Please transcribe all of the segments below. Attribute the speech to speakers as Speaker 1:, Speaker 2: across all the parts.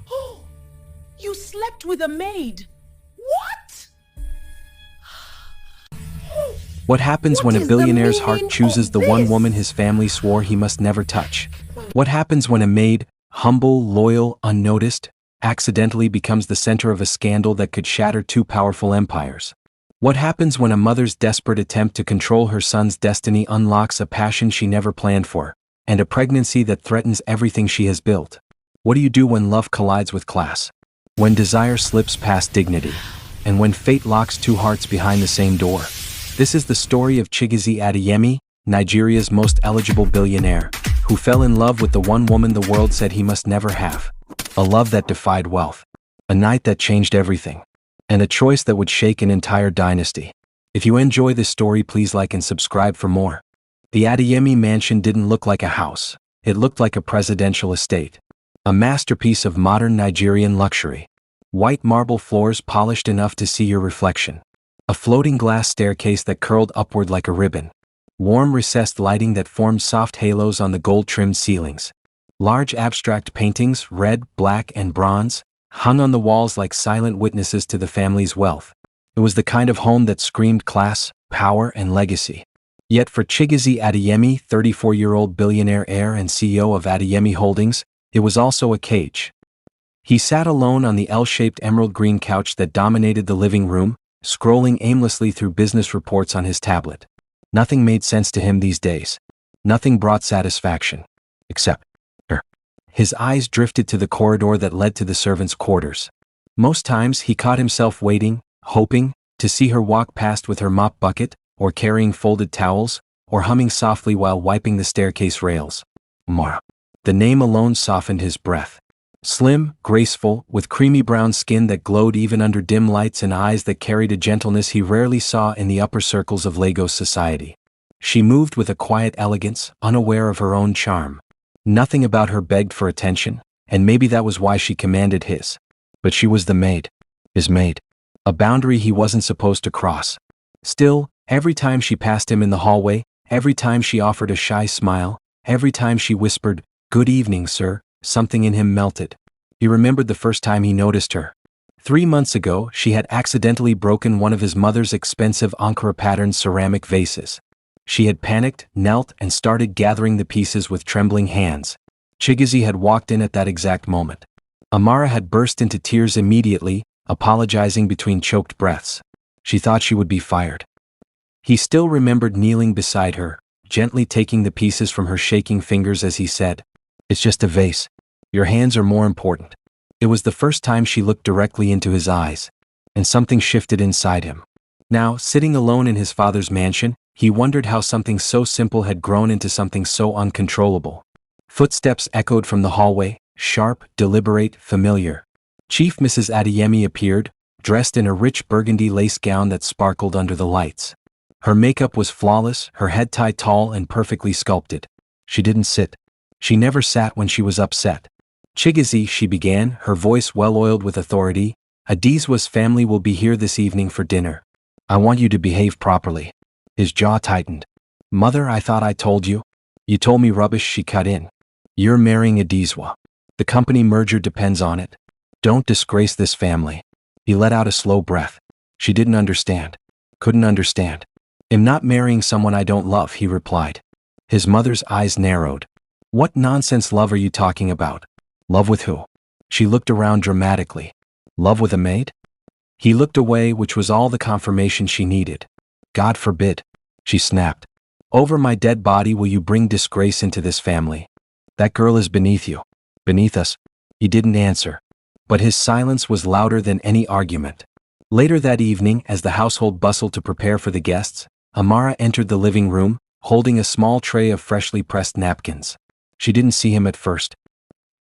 Speaker 1: Oh, you slept with a maid. What?
Speaker 2: What happens
Speaker 1: What
Speaker 2: when a
Speaker 1: is the
Speaker 2: billionaire's heart
Speaker 1: meaning
Speaker 2: chooses
Speaker 1: of
Speaker 2: the one
Speaker 1: this?
Speaker 2: woman his family swore he must never touch? What happens when a maid, humble, loyal, unnoticed, accidentally becomes the center of a scandal that could shatter two powerful empires? What happens when a mother's desperate attempt to control her son's destiny unlocks a passion she never planned for, and a pregnancy that threatens everything she has built? What do you do when love collides with class? When desire slips past dignity? And when fate locks two hearts behind the same door? This is the story of Chigozie Adeyemi, Nigeria's most eligible billionaire, who fell in love with the one woman the world said he must never have. A love that defied wealth. A night that changed everything. And a choice that would shake an entire dynasty. If you enjoy this story, please like and subscribe for more. The Adeyemi mansion didn't look like a house. It looked like a presidential estate. A masterpiece of modern Nigerian luxury. White marble floors polished enough to see your reflection. A floating glass staircase that curled upward like a ribbon. Warm recessed lighting that formed soft halos on the gold-trimmed ceilings. Large abstract paintings, red, black, and bronze, hung on the walls like silent witnesses to the family's wealth. It was the kind of home that screamed class, power, and legacy. Yet for Chigozie Adeyemi, 34-year-old billionaire heir and CEO of Adeyemi Holdings, it was also a cage. He sat alone on the L-shaped emerald green couch that dominated the living room, scrolling aimlessly through business reports on his tablet. Nothing made sense to him these days. Nothing brought satisfaction. Except her. His eyes drifted to the corridor that led to the servants' quarters. Most times he caught himself waiting, hoping, to see her walk past with her mop bucket, or carrying folded towels, or humming softly while wiping the staircase rails. Mara. The name alone softened his breath. Slim, graceful, with creamy brown skin that glowed even under dim lights and eyes that carried a gentleness he rarely saw in the upper circles of Lagos society. She moved with a quiet elegance, unaware of her own charm. Nothing about her begged for attention, and maybe that was why she commanded his. But she was the maid. His maid. A boundary he wasn't supposed to cross. Still, every time she passed him in the hallway, every time she offered a shy smile, every time she whispered, "Good evening, sir," something in him melted. He remembered the first time he noticed her. 3 months ago, she had accidentally broken one of his mother's expensive Ankara-patterned ceramic vases. She had panicked, knelt, and started gathering the pieces with trembling hands. Chigozie had walked in at that exact moment. Amara had burst into tears immediately, apologizing between choked breaths. She thought she would be fired. He still remembered kneeling beside her, gently taking the pieces from her shaking fingers as he said, "It's just a vase. Your hands are more important." It was the first time she looked directly into his eyes, and something shifted inside him. Now, sitting alone in his father's mansion, he wondered how something so simple had grown into something so uncontrollable. Footsteps echoed from the hallway, sharp, deliberate, familiar. Chief Mrs. Adeyemi appeared, dressed in a rich burgundy lace gown that sparkled under the lights. Her makeup was flawless, her head tie tall and perfectly sculpted. She didn't sit. She never sat when she was upset. "Chigozie," she began, her voice well-oiled with authority, "Adizwa's family will be here this evening for dinner. I want you to behave properly." His jaw tightened. "Mother, I thought I told you." "You told me rubbish," she cut in. "You're marrying Adizwa. The company merger depends on it. Don't disgrace this family." He let out a slow breath. She didn't understand. Couldn't understand. "I'm not marrying someone I don't love," he replied. His mother's eyes narrowed. "What nonsense love are you talking about? Love with who?" She looked around dramatically. "Love with a maid?" He looked away, which was all the confirmation she needed. "God forbid," she snapped. "Over my dead body will you bring disgrace into this family? That girl is beneath you. Beneath us." He didn't answer. But his silence was louder than any argument. Later that evening, as the household bustled to prepare for the guests, Amara entered the living room, holding a small tray of freshly pressed napkins. She didn't see him at first.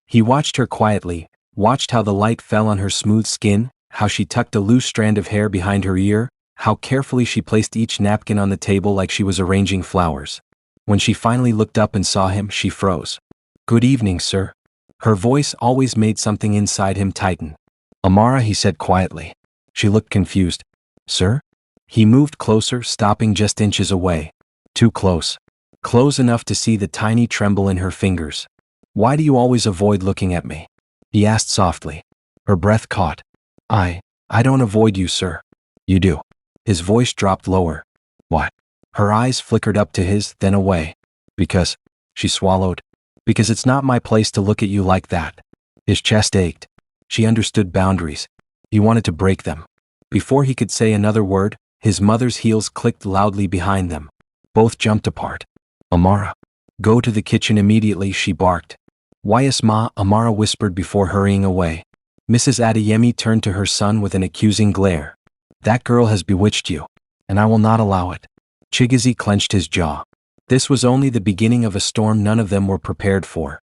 Speaker 2: He watched her quietly, watched how the light fell on her smooth skin, how she tucked a loose strand of hair behind her ear, how carefully she placed each napkin on the table like she was arranging flowers. When she finally looked up and saw him, she froze. "Good evening, sir." Her voice always made something inside him tighten. "Amara," he said quietly. She looked confused. "Sir?" He moved closer, stopping just inches away. Too close. Close enough to see the tiny tremble in her fingers. "Why do you always avoid looking at me?" he asked softly. Her breath caught. I don't avoid you, sir. You do. His voice dropped lower. What? Her eyes flickered up to his, then away. Because, she swallowed. Because it's not my place to look at you like that. His chest ached. She understood boundaries. He wanted to break them. Before he could say another word, his mother's heels clicked loudly behind them. Both jumped apart. Amara. Go to the kitchen immediately, she barked. Yes, Ma, Amara whispered before hurrying away. Mrs. Adeyemi turned to her son with an accusing glare. That girl has bewitched you, and I will not allow it. Chigozie clenched his jaw. This was only the beginning of a storm none of them were prepared for.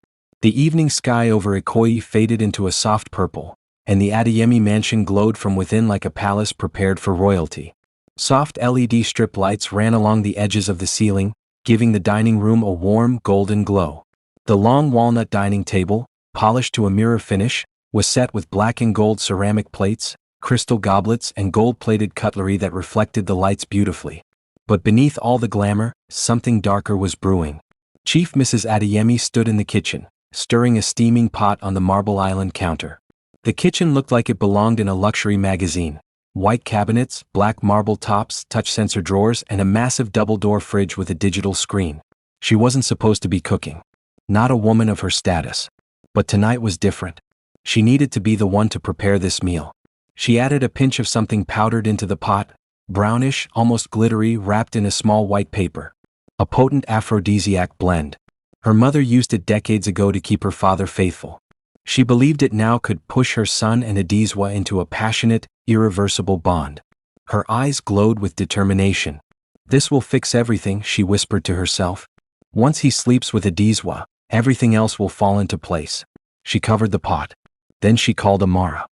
Speaker 2: The evening sky over Ikoyi faded into a soft purple, and the Adeyemi mansion glowed from within like a palace prepared for royalty. Soft LED strip lights ran along the edges of the ceiling, giving the dining room a warm, golden glow. The long walnut dining table, polished to a mirror finish, was set with black and gold ceramic plates, crystal goblets, and gold-plated cutlery that reflected the lights beautifully. But beneath all the glamour, something darker was brewing. Chief Mrs. Adeyemi stood in the kitchen, stirring a steaming pot on the Marble Island counter. The kitchen looked like it belonged in a luxury magazine. White cabinets, black marble tops, touch sensor drawers, and a massive double-door fridge with a digital screen. She wasn't supposed to be cooking. Not a woman of her status. But tonight was different. She needed to be the one to prepare this meal. She added a pinch of something powdered into the pot, brownish, almost glittery, wrapped in a small white paper. A potent aphrodisiac blend. Her mother used it decades ago to keep her father faithful. She believed it now could push her son and Adizwa into a passionate, irreversible bond. Her eyes glowed with determination. This will fix everything, she whispered to herself. Once he sleeps with Adizwa, everything else will fall into place. She covered the pot. Then she called Amara.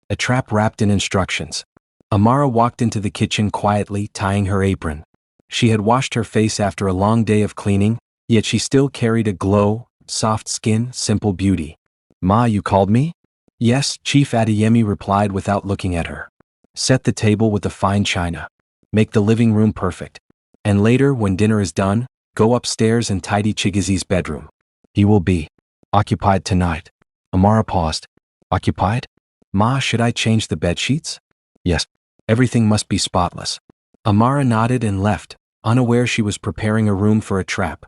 Speaker 2: A trap wrapped in instructions. Amara walked into the kitchen quietly, tying her apron. She had washed her face after a long day of cleaning, yet she still carried a glow, soft skin, simple beauty. Ma, you called me? Yes, Chief Adeyemi replied without looking at her. Set the table with the fine china. Make the living room perfect. And later, when dinner is done, go upstairs and tidy Chigozie's bedroom. He will be occupied tonight. Amara paused. Occupied? Ma, should I change the bed sheets? Yes. Everything must be spotless. Amara nodded and left, unaware she was preparing a room for a trap.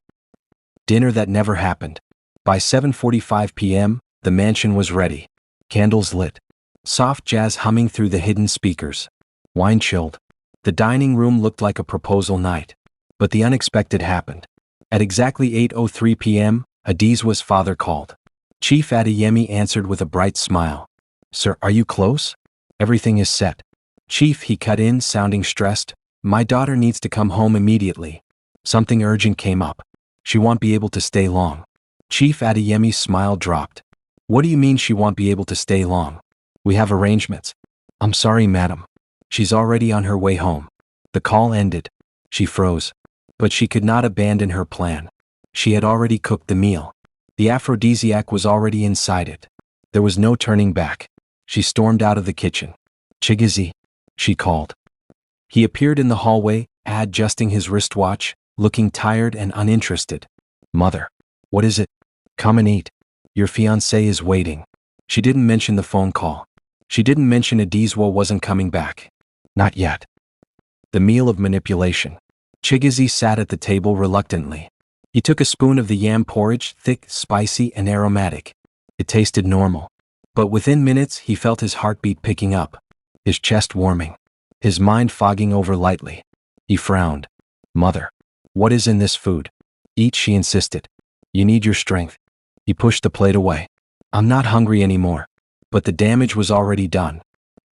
Speaker 2: Dinner that never happened. By 7:45 p.m., the mansion was ready. Candles lit. Soft jazz humming through the hidden speakers. Wine chilled. The dining room looked like a proposal night. But the unexpected happened. At exactly 8:03 p.m., Adizwa's father called. Chief Adeyemi answered with a bright smile. Sir, are you close? Everything is set. Chief, he cut in, sounding stressed. My daughter needs to come home immediately. Something urgent came up. She won't be able to stay long. Chief Adeyemi's smile dropped. What do you mean she won't be able to stay long? We have arrangements. I'm sorry, madam. She's already on her way home. The call ended. She froze. But she could not abandon her plan. She had already cooked the meal. The aphrodisiac was already inside it. There was no turning back. She stormed out of the kitchen. Chigozie, she called. He appeared in the hallway, adjusting his wristwatch, looking tired and uninterested. Mother, what is it? Come and eat. Your fiancée is waiting. She didn't mention the phone call. She didn't mention Adizwa wasn't coming back. Not yet. The meal of manipulation. Chigozie sat at the table reluctantly. He took a spoon of the yam porridge, thick, spicy, and aromatic. It tasted normal. But within minutes, he felt his heartbeat picking up, his chest warming, his mind fogging over lightly. He frowned. Mother, what is in this food? Eat, she insisted. You need your strength. He pushed the plate away. I'm not hungry anymore. But the damage was already done.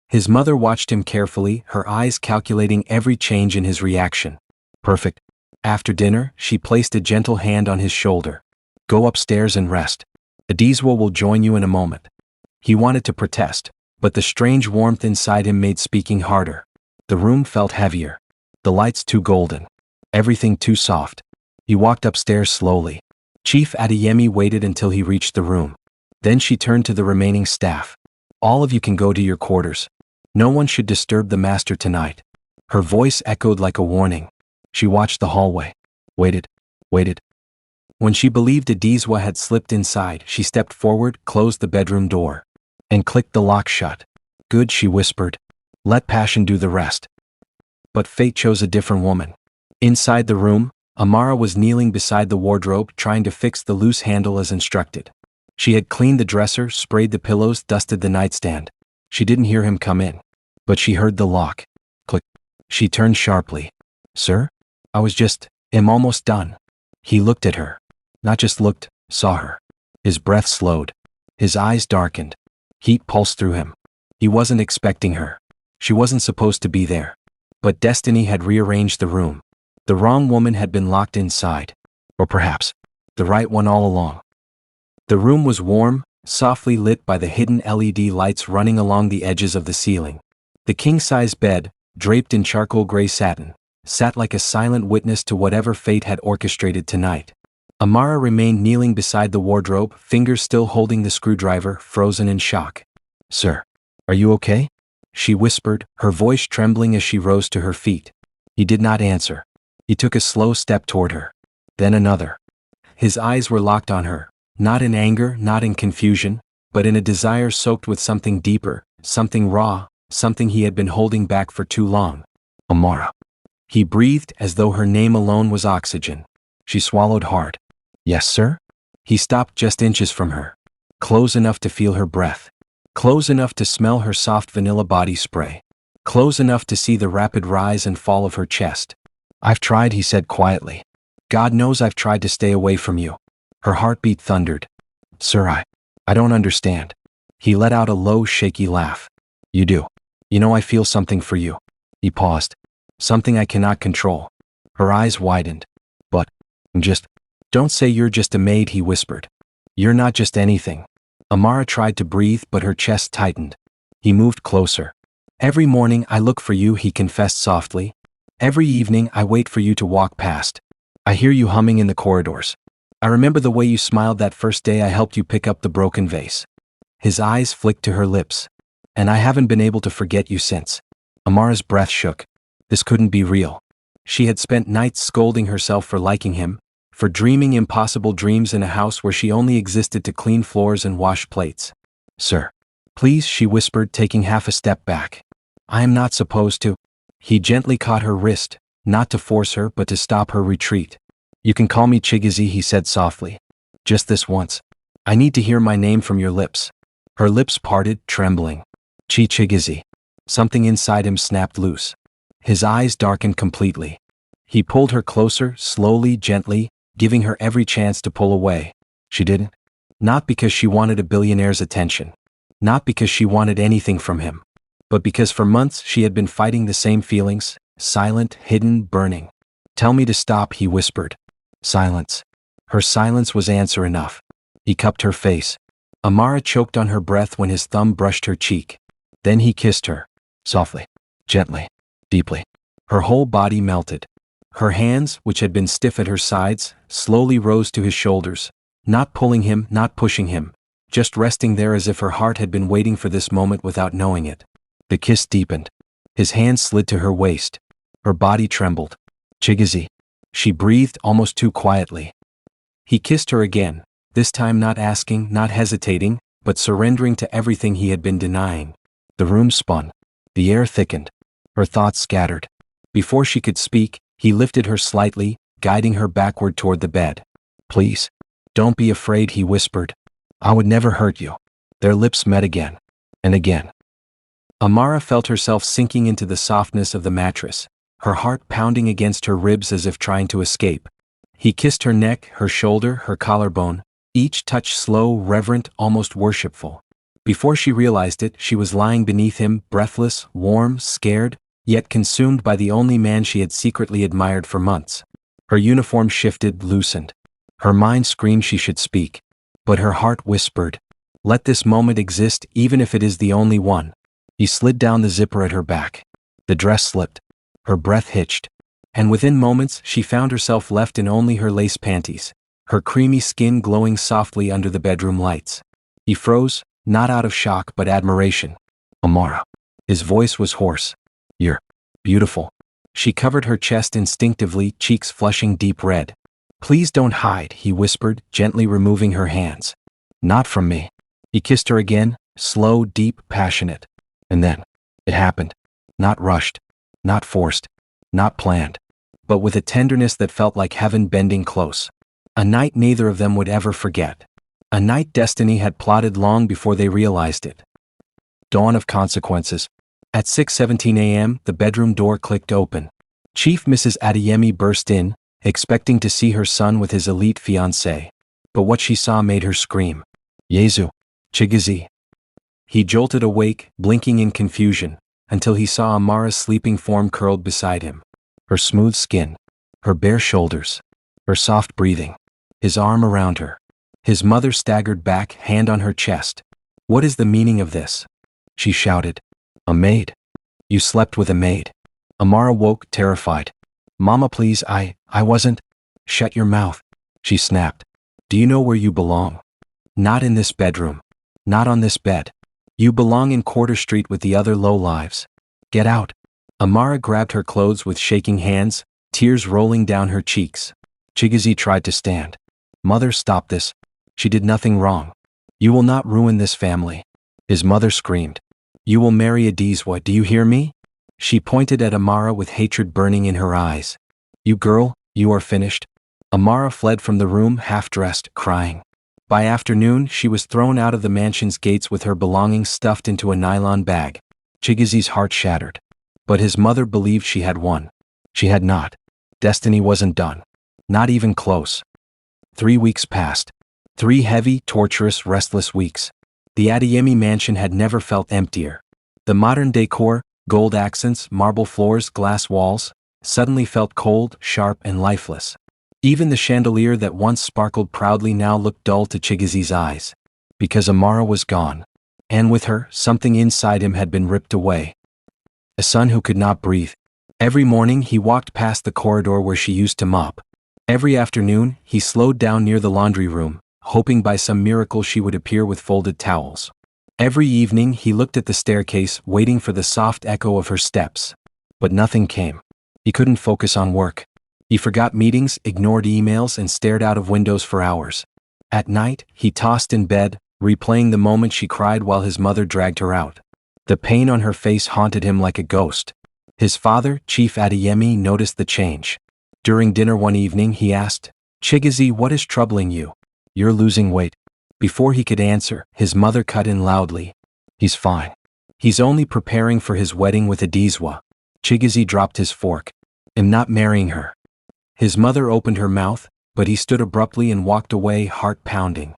Speaker 2: His mother watched him carefully, her eyes calculating every change in his reaction. Perfect. After dinner, she placed a gentle hand on his shoulder. Go upstairs and rest. Adizwa will join you in a moment. He wanted to protest, but the strange warmth inside him made speaking harder. The room felt heavier. The lights too golden. Everything too soft. He walked upstairs slowly. Chief Adeyemi waited until he reached the room. Then she turned to the remaining staff. All of you can go to your quarters. No one should disturb the master tonight. Her voice echoed like a warning. She watched the hallway. Waited. When she believed Adizwa had slipped inside, she stepped forward, closed the bedroom door, and clicked the lock shut. Good, she whispered. Let passion do the rest. But fate chose a different woman. Inside the room, Amara was kneeling beside the wardrobe, trying to fix the loose handle as instructed. She had cleaned the dresser, sprayed the pillows, dusted the nightstand. She didn't hear him come in, but she heard the lock. Click. She turned sharply. Sir? I'm almost done. He looked at her. Not just looked, saw her. His breath slowed. His eyes darkened. Heat pulsed through him. He wasn't expecting her. She wasn't supposed to be there. But destiny had rearranged the room. The wrong woman had been locked inside. Or perhaps, the right one all along. The room was warm, softly lit by the hidden LED lights running along the edges of the ceiling. The king-size bed, draped in charcoal gray satin, sat like a silent witness to whatever fate had orchestrated tonight. Amara remained kneeling beside the wardrobe, fingers still holding the screwdriver, frozen in shock. Sir, are you okay? She whispered, her voice trembling as she rose to her feet. He did not answer. He took a slow step toward her. Then another. His eyes were locked on her, not in anger, not in confusion, but in a desire soaked with something deeper, something raw, something he had been holding back for too long. Amara. He breathed as though her name alone was oxygen. She swallowed hard. Yes, sir? He stopped just inches from her. Close enough to feel her breath. Close enough to smell her soft vanilla body spray. Close enough to see the rapid rise and fall of her chest. I've tried, he said quietly. God knows I've tried to stay away from you. Her heartbeat thundered. Sir, I don't understand. He let out a low, shaky laugh. You do. You know I feel something for you. He paused. Something I cannot control. Her eyes widened. But, don't say you're just a maid, he whispered. You're not just anything. Amara tried to breathe, but her chest tightened. He moved closer. Every morning I look for you, he confessed softly. Every evening I wait for you to walk past. I hear you humming in the corridors. I remember the way you smiled that first day I helped you pick up the broken vase. His eyes flicked to her lips. And I haven't been able to forget you since. Amara's breath shook. This couldn't be real. She had spent nights scolding herself for liking him, for dreaming impossible dreams in a house where she only existed to clean floors and wash plates. Sir, please, she whispered, taking half a step back. I am not supposed to. He gently caught her wrist, not to force her but to stop her retreat. You can call me Chigazi, he said softly. Just this once. I need to hear my name from your lips. Her lips parted, trembling. Chigazi. Something inside him snapped loose. His eyes darkened completely. He pulled her closer, slowly, gently, giving her every chance to pull away. She didn't. Not because she wanted a billionaire's attention. Not because she wanted anything from him. But because for months she had been fighting the same feelings, silent, hidden, burning. Tell me to stop, he whispered. Silence. Her silence was answer enough. He cupped her face. Amara choked on her breath when his thumb brushed her cheek. Then he kissed her. Softly. Gently. Deeply. Her whole body melted. Her hands, which had been stiff at her sides, slowly rose to his shoulders, not pulling him, not pushing him, just resting there as if her heart had been waiting for this moment without knowing it. The kiss deepened. His hand slid to her waist. Her body trembled. Chigazi. She breathed almost too quietly. He kissed her again, this time not asking, not hesitating, but surrendering to everything he had been denying. The room spun. The air thickened. Her thoughts scattered. Before she could speak, he lifted her slightly, guiding her backward toward the bed. Please. Don't be afraid, he whispered. I would never hurt you. Their lips met again. And again. Amara felt herself sinking into the softness of the mattress, her heart pounding against her ribs as if trying to escape. He kissed her neck, her shoulder, her collarbone, each touch slow, reverent, almost worshipful. Before she realized it, she was lying beneath him, breathless, warm, scared, yet consumed by the only man she had secretly admired for months. Her uniform shifted, loosened. Her mind screamed she should speak. But her heart whispered, let this moment exist even if it is the only one. He slid down the zipper at her back. The dress slipped. Her breath hitched. And within moments she found herself left in only her lace panties, her creamy skin glowing softly under the bedroom lights. He froze, not out of shock but admiration. Amara. His voice was hoarse. You're beautiful. She covered her chest instinctively, cheeks flushing deep red. Please don't hide, he whispered, gently removing her hands. Not from me. He kissed her again, slow, deep, passionate. And then, it happened. Not rushed, not forced, not planned, but with a tenderness that felt like heaven bending close. A night neither of them would ever forget. A night destiny had plotted long before they realized it. Dawn of consequences. At 6:17 a.m., the bedroom door clicked open. Chief Mrs. Adeyemi burst in, expecting to see her son with his elite fiancée. But what she saw made her scream. Yezu. Chigozie. He jolted awake, blinking in confusion, until he saw Amara's sleeping form curled beside him. Her smooth skin, her bare shoulders, her soft breathing, his arm around her. His mother staggered back, hand on her chest. What is the meaning of this? She shouted. A maid. You slept with a maid. Amara woke, terrified. Mama, please, I wasn't. Shut your mouth, she snapped. Do you know where you belong? Not in this bedroom. Not on this bed. You belong in Quarter Street with the other lowlives. Get out. Amara grabbed her clothes with shaking hands, tears rolling down her cheeks. Chigozie tried to stand. Mother, stop this. She did nothing wrong. You will not ruin this family. His mother screamed. You will marry Adizwa, do you hear me? She pointed at Amara with hatred burning in her eyes. You girl, you are finished. Amara fled from the room half-dressed, crying. By afternoon, she was thrown out of the mansion's gates with her belongings stuffed into a nylon bag. Chigozie's heart shattered. But his mother believed she had won. She had not. Destiny wasn't done. Not even close. 3 weeks passed. 3 heavy, torturous, restless weeks. The Adeyemi mansion had never felt emptier. The modern decor, gold accents, marble floors, glass walls, suddenly felt cold, sharp, and lifeless. Even the chandelier that once sparkled proudly now looked dull to Chigozie's eyes. Because Amara was gone. And with her, something inside him had been ripped away. A son who could not breathe. Every morning he walked past the corridor where she used to mop. Every afternoon, he slowed down near the laundry room, hoping by some miracle she would appear with folded towels. Every evening he looked at the staircase, waiting for the soft echo of her steps. But nothing came. He couldn't focus on work. He forgot meetings, ignored emails, and stared out of windows for hours. At night, he tossed in bed, replaying the moment she cried while his mother dragged her out. The pain on her face haunted him like a ghost. His father, Chief Adeyemi, noticed the change. During dinner one evening, he asked, Chigozie, what is troubling you? You're losing weight. Before he could answer, his mother cut in loudly. He's fine. He's only preparing for his wedding with Adizwa. Chigozie dropped his fork. I'm not marrying her. His mother opened her mouth, but he stood abruptly and walked away, heart pounding.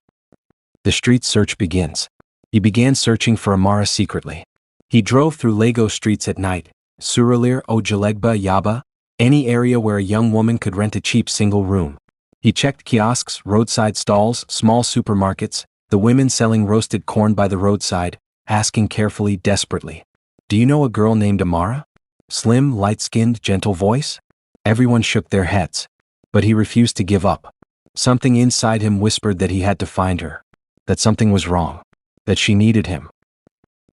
Speaker 2: The street search begins. He began searching for Amara secretly. He drove through Lagos streets at night, Surulere, Ojalegba, Yaba, any area where a young woman could rent a cheap single room. He checked kiosks, roadside stalls, small supermarkets, the women selling roasted corn by the roadside, asking carefully, desperately, Do you know a girl named Amara? Slim, light-skinned, gentle voice? Everyone shook their heads. But he refused to give up. Something inside him whispered that he had to find her. That something was wrong. That she needed him.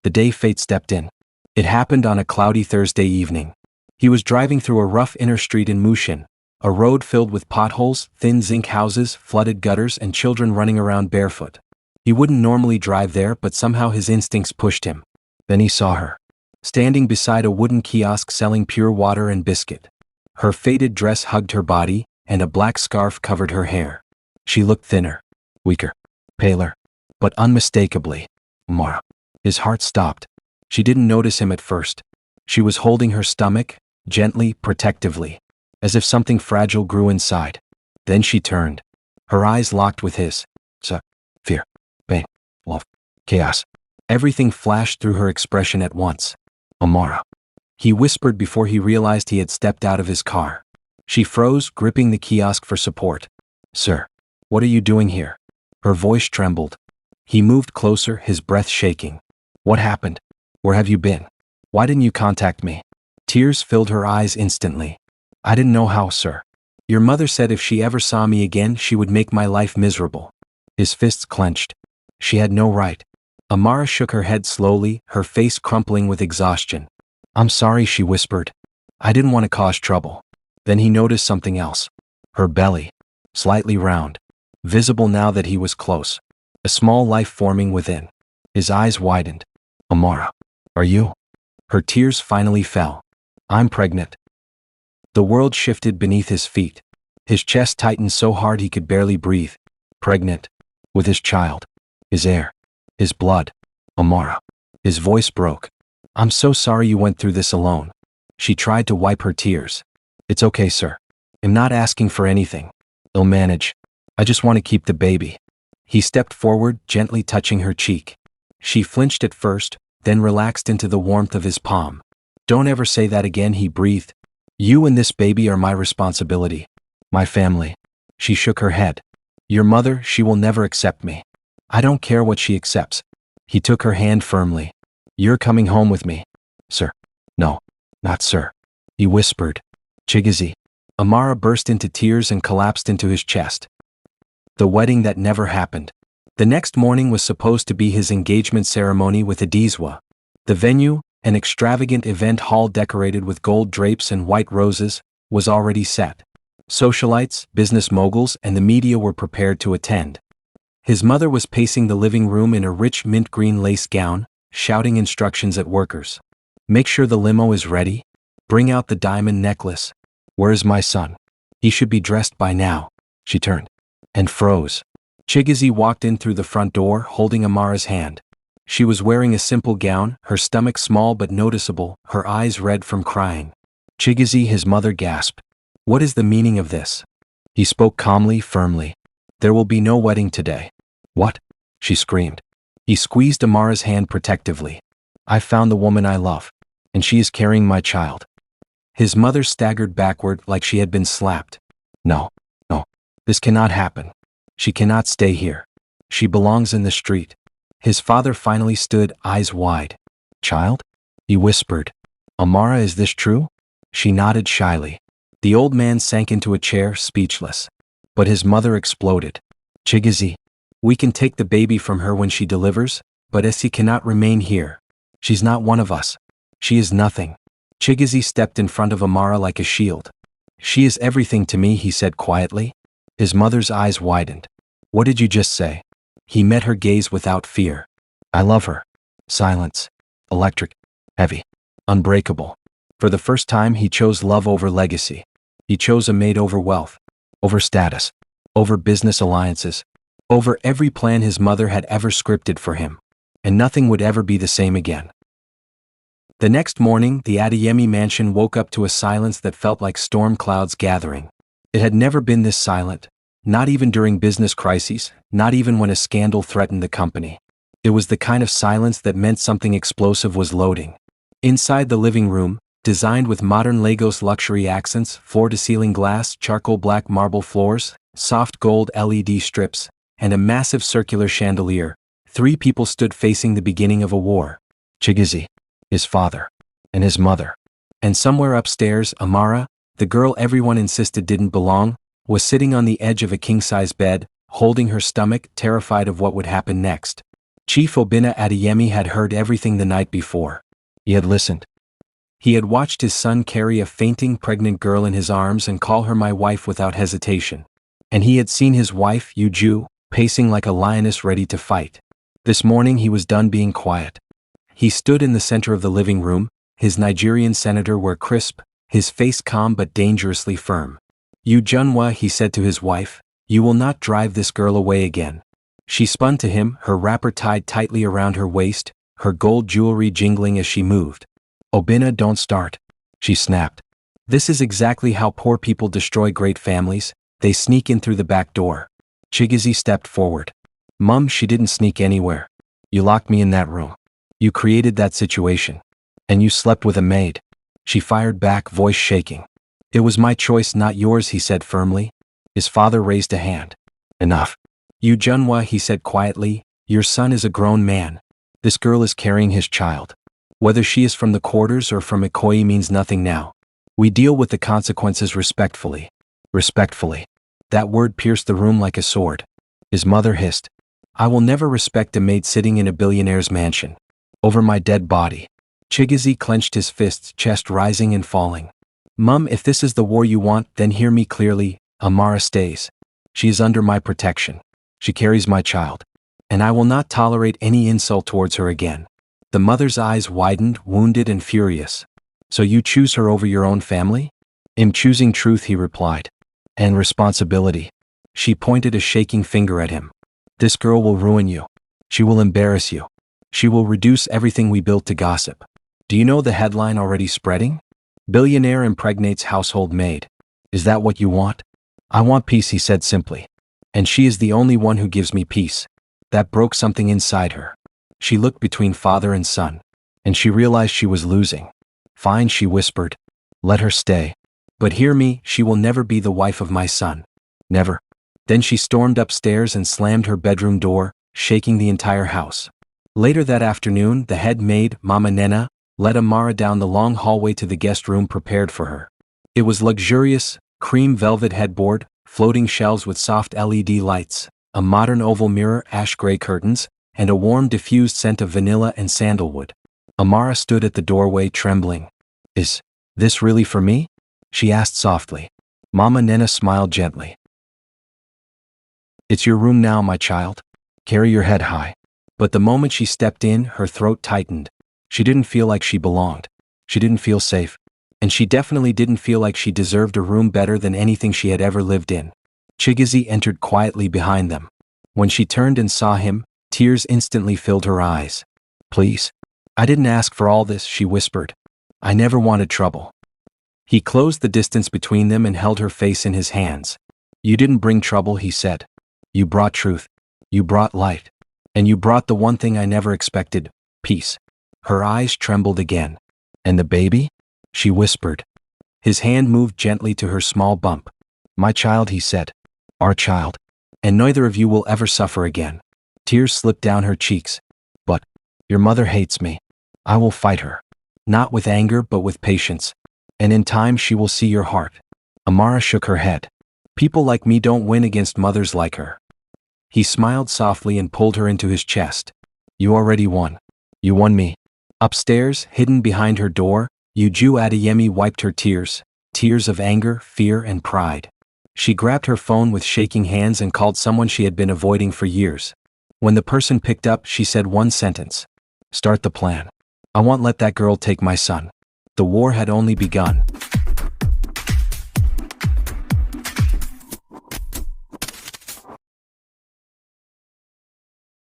Speaker 2: The day fate stepped in. It happened on a cloudy Thursday evening. He was driving through a rough inner street in Mushin, a road filled with potholes, thin zinc houses, flooded gutters, and children running around barefoot. He wouldn't normally drive there, but somehow his instincts pushed him. Then he saw her, standing beside a wooden kiosk selling pure water and biscuit. Her faded dress hugged her body, and a black scarf covered her hair. She looked thinner, weaker, paler, but unmistakably Amara. His heart stopped. She didn't notice him at first. She was holding her stomach, gently, protectively, as if something fragile grew inside. Then she turned. Her eyes locked with his. Fear, pain, love, chaos. Everything flashed through her expression at once. Amara. He whispered before he realized he had stepped out of his car. She froze, gripping the kiosk for support. Sir, what are you doing here? Her voice trembled. He moved closer, his breath shaking. What happened? Where have you been? Why didn't you contact me? Tears filled her eyes instantly. I didn't know how, sir. Your mother said if she ever saw me again, she would make my life miserable. His fists clenched. She had no right. Amara shook her head slowly, her face crumpling with exhaustion. I'm sorry, she whispered. I didn't want to cause trouble. Then he noticed something else. Her belly. slightly round, visible now that he was close. A small life forming within. His eyes widened. Amara, are you? Her tears finally fell. I'm pregnant. The world shifted beneath his feet. His chest tightened so hard he could barely breathe. Pregnant. With his child. His heir. His blood. Amara. His voice broke. I'm so sorry you went through this alone. She tried to wipe her tears. It's okay, sir. I'm not asking for anything. I'll manage. I just want to keep the baby. He stepped forward, gently touching her cheek. She flinched at first, then relaxed into the warmth of his palm. Don't ever say that again, he breathed. You and this baby are my responsibility. My family. She shook her head. Your mother, she will never accept me. I don't care what she accepts. He took her hand firmly. You're coming home with me. Sir. No, not sir. He whispered. Chigazi. Amara burst into tears and collapsed into his chest. The wedding that never happened. The next morning was supposed to be his engagement ceremony with Adizwa. The venue, an extravagant event hall decorated with gold drapes and white roses, was already set. Socialites, business moguls, and the media were prepared to attend. His mother was pacing the living room in a rich mint green lace gown, shouting instructions at workers. Make sure the limo is ready. Bring out the diamond necklace. Where is my son? He should be dressed by now. She turned and froze. Chigazi walked in through the front door, holding Amara's hand. She was wearing a simple gown, her stomach small but noticeable, her eyes red from crying. Chigazi, his mother gasped. What is the meaning of this? He spoke calmly, firmly. There will be no wedding today. What? She screamed. He squeezed Amara's hand protectively. I found the woman I love, and she is carrying my child. His mother staggered backward like she had been slapped. No, this cannot happen. She cannot stay here. She belongs in the street. His father finally stood, eyes wide. Child? He whispered. Amara, is this true? She nodded shyly. The old man sank into a chair, speechless. But his mother exploded. Chigazi, we can take the baby from her when she delivers, but Essie cannot remain here. She's not one of us. She is nothing. Chigazi stepped in front of Amara like a shield. She is everything to me, he said quietly. His mother's eyes widened. What did you just say? He met her gaze without fear. I love her. Silence. Electric. Heavy. Unbreakable. For the first time, he chose love over legacy. He chose a maid over wealth. Over status. Over business alliances. Over every plan his mother had ever scripted for him. And nothing would ever be the same again. The next morning, the Adeyemi mansion woke up to a silence that felt like storm clouds gathering. It had never been this silent, not even during business crises, not even when a scandal threatened the company. It was the kind of silence that meant something explosive was loading. Inside the living room, designed with modern Lagos luxury accents, floor-to-ceiling glass, charcoal black marble floors, soft gold LED strips, and a massive circular chandelier, 3 people stood facing the beginning of a war. Chigazi, his father, and his mother. And somewhere upstairs, Amara, the girl everyone insisted didn't belong, was sitting on the edge of a king-size bed, holding her stomach, terrified of what would happen next. Chief Obinna Adeyemi had heard everything the night before. He had listened. He had watched his son carry a fainting pregnant girl in his arms and call her my wife without hesitation. And he had seen his wife, Uju, pacing like a lioness ready to fight. This morning he was done being quiet. He stood in the center of the living room, his Nigerian senator wear crisp, his face calm but dangerously firm. Ujunwa, he said to his wife, you will not drive this girl away again. She spun to him, her wrapper tied tightly around her waist, her gold jewelry jingling as she moved. Obinna, don't start. She snapped. This is exactly how poor people destroy great families. They sneak in through the back door. Chigazi stepped forward. Mum, she didn't sneak anywhere. You locked me in that room. You created that situation. And you slept with a maid. She fired back, voice shaking. It was my choice, not yours, he said firmly. His father raised a hand. Enough. Ujunwa, he said quietly, your son is a grown man. This girl is carrying his child. Whether she is from the quarters or from Ikoyi means nothing now. We deal with the consequences respectfully. Respectfully. That word pierced the room like a sword. His mother hissed. I will never respect a maid sitting in a billionaire's mansion. Over my dead body. Chigazi clenched his fists, chest rising and falling. Mum, if this is the war you want, then hear me clearly. Amara stays. She is under my protection. She carries my child. And I will not tolerate any insult towards her again. The mother's eyes widened, wounded and furious. So you choose her over your own family? I'm choosing truth, he replied. And responsibility. She pointed a shaking finger at him. This girl will ruin you. She will embarrass you. She will reduce everything we built to gossip. Do you know the headline already spreading? Billionaire impregnates household maid. Is that what you want? I want peace, he said simply. And she is the only one who gives me peace. That broke something inside her. She looked between father and son. And she realized she was losing. Fine, she whispered. Let her stay. But hear me, she will never be the wife of my son. Never. Then she stormed upstairs and slammed her bedroom door, shaking the entire house. Later that afternoon, the head maid, Mama Nena, led Amara down the long hallway to the guest room prepared for her. It was luxurious, cream velvet headboard, floating shelves with soft LED lights, a modern oval mirror, ash gray curtains, and a warm diffused scent of vanilla and sandalwood. Amara stood at the doorway trembling. Is this really for me? She asked softly. Mama Nena smiled gently. It's your room now, my child. Carry your head high. But the moment she stepped in, her throat tightened. She didn't feel like she belonged. She didn't feel safe. And she definitely didn't feel like she deserved a room better than anything she had ever lived in. Chigizi entered quietly behind them. When she turned and saw him, tears instantly filled her eyes. Please. I didn't ask for all this, she whispered. I never wanted trouble. He closed the distance between them and held her face in his hands. You didn't bring trouble, he said. You brought truth. You brought light. And you brought the one thing I never expected, peace. Her eyes trembled again. And the baby? She whispered. His hand moved gently to her small bump. My child, he said. Our child. And neither of you will ever suffer again. Tears slipped down her cheeks. But your mother hates me. I will fight her. Not with anger but with patience. And in time she will see your heart. Amara shook her head. People like me don't win against mothers like her. He smiled softly and pulled her into his chest. You already won. You won me. Upstairs, hidden behind her door, Yuju Adeyemi wiped her tears, tears of anger, fear and pride. She grabbed her phone with shaking hands and called someone she had been avoiding for years. When the person picked up, she said one sentence. Start the plan. I won't let that girl take my son. The war had only begun.